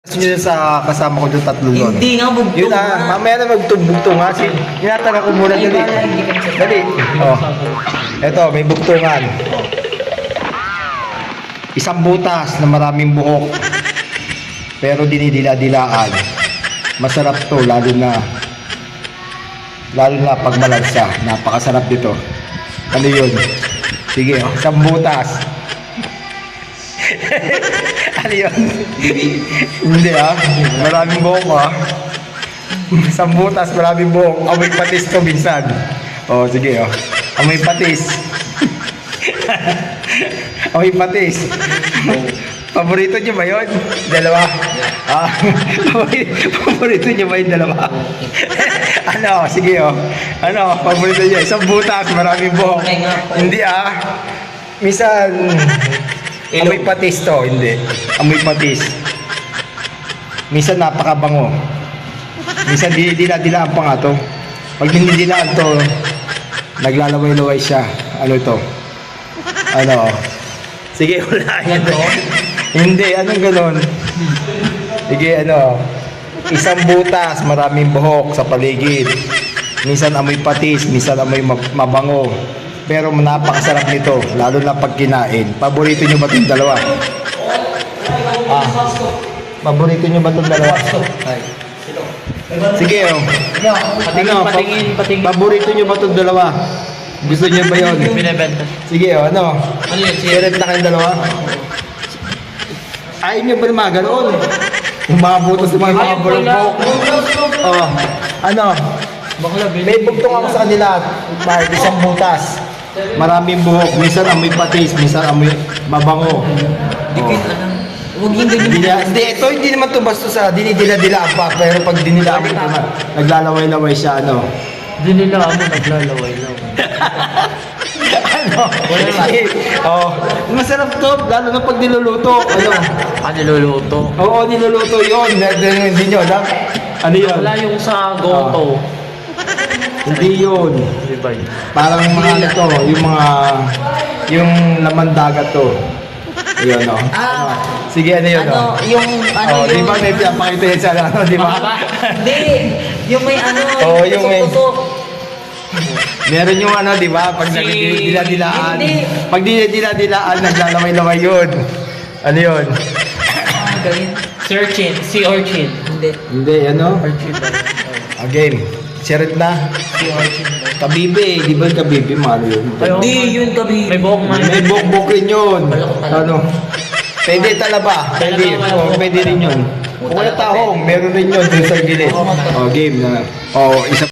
Yun sa kasama ko doon, tatlo doon. Hindi nga, bugtong Yun na, mamaya na magtubugtong nga. Tinatanong ko muna dali. Dali. Oh. Eto, may bugtungan. Isang butas na maraming buhok. Pero dinidila-dilaan. Masarap to, lalo na pag malansa. Napakasarap dito. Ano yun? Sige, oh, isang butas. Ano yun? Hindi maraming buhok Isang butas, maraming buhok. Amoy patis to minsan. Oh, sige amoy patis. Amoy patis. Paborito nyo ba yun? Dalawa? Paborito nyo ba yung dalawa? Ano? Sige ano? Paborito nyo? Isang butas, maraming buhok. Hindi minsan amoy patis to, hindi. Amoy patis. Minsan napakabango. Minsan dinadilaan pa nga to. Pag dinidilaan to, naglalaway-laway siya. Ano to? Ano? Sige, wala yan. Hindi, anong ganon? Sige, isang butas, maraming buhok sa paligid. Minsan amoy patis, minsan amoy mabango. Pero napakasarap nito, lalo na pag kinain. Paborito nyo ba itong dalawa? Paborito nyo ba itong dalawa? Sige Patingin. Paborito nyo ba itong dalawa? Gusto nyo ba yun? Binibenta. Sige Ano yun? Sirit na kayong dalawa? Ayaw nyo ba naman ganoon? Yung mga butos ng mga bulbok. May bugtong ako sa kanila. Isang butas. Maraming buhok. Minsan amoy patis, minsan amoy mabango. Huwag yung ganyan. Hindi naman ito basta sa dinidila-dilaan pa. Pero pag dinilaan mo ito, naglalaway-laway siya, Dinilaan mo, naglalaway-laway. Masarap to, lalo na pag niluluto. Niluluto. Oo, niluluto yun. Hindi nyo alam. Ano yun? Wala yung sa goto. Hindi yun. Diba yun? Parang mga yung laman dagat to. Yun, Sige, ano yun, Yung di ba may pinapakita yan sa di ba? Hindi. Yung may yung may... tusok-tusok. Meron yung di ba? Pag nagdila-dilaan. Hindi. Pag dinidila-dilaan, naglalaway-laway yun. Ano yun? Searchin. Sea urchin. Hindi, Urchin ba? Game. Sirit na. Sea urchin ba? Kabibi. Di ba yung kabibi? Mahalo yun. Hindi, yun kabi. May buhok man. May bok-bok rin yun. Pwede talaba. Pwede rin yun. Kung wala tahong, meron rin yun dun sa gilid. Game na. Isa